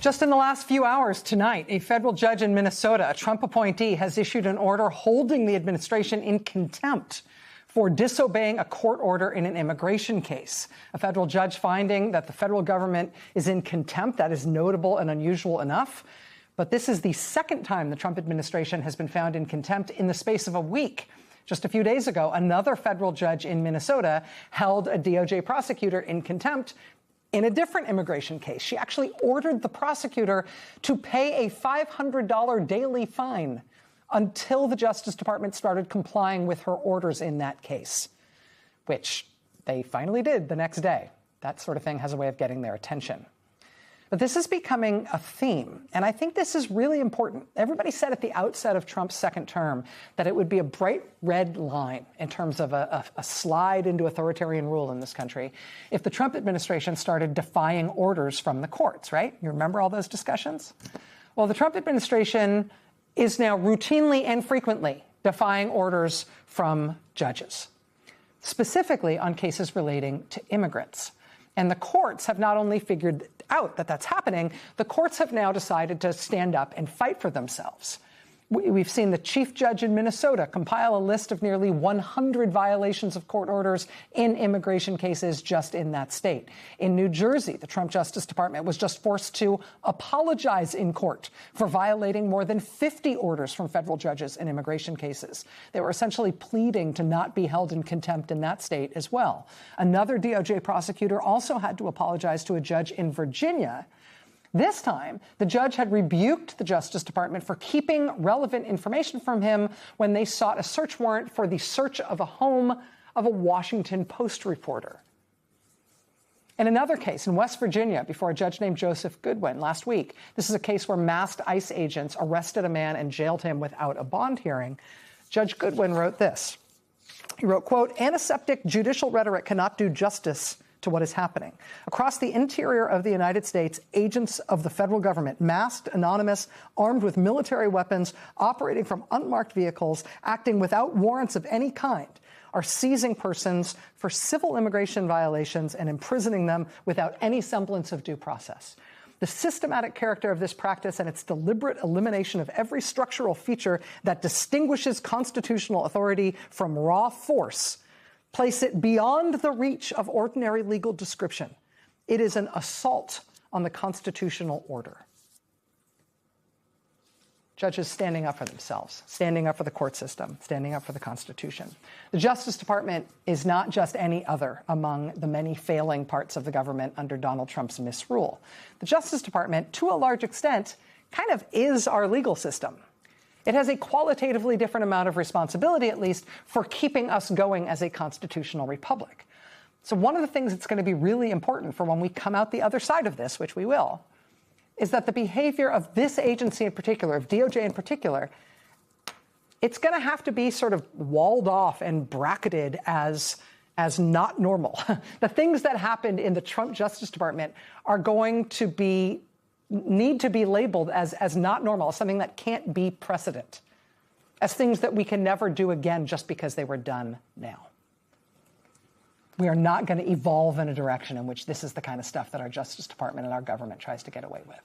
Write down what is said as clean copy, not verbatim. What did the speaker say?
Just in the last few hours tonight, a federal judge in Minnesota, a Trump appointee, has issued an order holding the administration in contempt for disobeying a court order in an immigration case. A federal judge finding that the federal government is in contempt. That is notable and unusual enough. But this is the second time the Trump administration has been found in contempt in the space of a week. Just a few days ago, another federal judge in Minnesota held a DOJ prosecutor in contempt in a different immigration case. She actually ordered the prosecutor to pay a $500 daily fine until the Justice Department started complying with her orders in that case, which they finally did the next day. That sort of thing has a way of getting their attention. But this is becoming a theme, and I think this is really important. Everybody said at the outset of Trump's second term that it would be a bright red line in terms of a slide into authoritarian rule in this country if the Trump administration started defying orders from the courts, right? You remember all those discussions? Well, the Trump administration is now routinely and frequently defying orders from judges, specifically on cases relating to immigrants. And the courts have not only figured out that that's happening, the courts have now decided to stand up and fight for themselves. We've seen the chief judge in Minnesota compile a list of nearly 100 violations of court orders in immigration cases just in that state. In New Jersey, the Trump Justice Department was just forced to apologize in court for violating more than 50 orders from federal judges in immigration cases. They were essentially pleading to not be held in contempt in that state as well. Another DOJ prosecutor also had to apologize to a judge in Virginia. This time, the judge had rebuked the Justice Department for keeping relevant information from him when they sought a search warrant for the search of a home of a Washington Post reporter. In another case in West Virginia, before a judge named Joseph Goodwin last week, this is a case where masked ICE agents arrested a man and jailed him without a bond hearing. Judge Goodwin wrote this. He wrote, quote, "Antiseptic judicial rhetoric cannot do justice to what is happening. Across the interior of the United States, agents of the federal government, masked, anonymous, armed with military weapons, operating from unmarked vehicles, acting without warrants of any kind, are seizing persons for civil immigration violations and imprisoning them without any semblance of due process. The systematic character of this practice and its deliberate elimination of every structural feature that distinguishes constitutional authority from raw force place it beyond the reach of ordinary legal description. It is an assault on the constitutional order." Judges standing up for themselves, standing up for the court system, standing up for the Constitution. The Justice Department is not just any other among the many failing parts of the government under Donald Trump's misrule. The Justice Department, to a large extent, kind of is our legal system. It has a qualitatively different amount of responsibility, at least, for keeping us going as a constitutional republic. So one of the things that's going to be really important for when we come out the other side of this, which we will, is that the behavior of this agency in particular, of DOJ in particular, it's going to have to be sort of walled off and bracketed as not normal. The things that happened in the Trump Justice Department are going to need to be labeled as not normal, as something that can't be precedent, as things that we can never do again just because they were done now. We are not going to evolve in a direction in which this is the kind of stuff that our Justice Department and our government tries to get away with.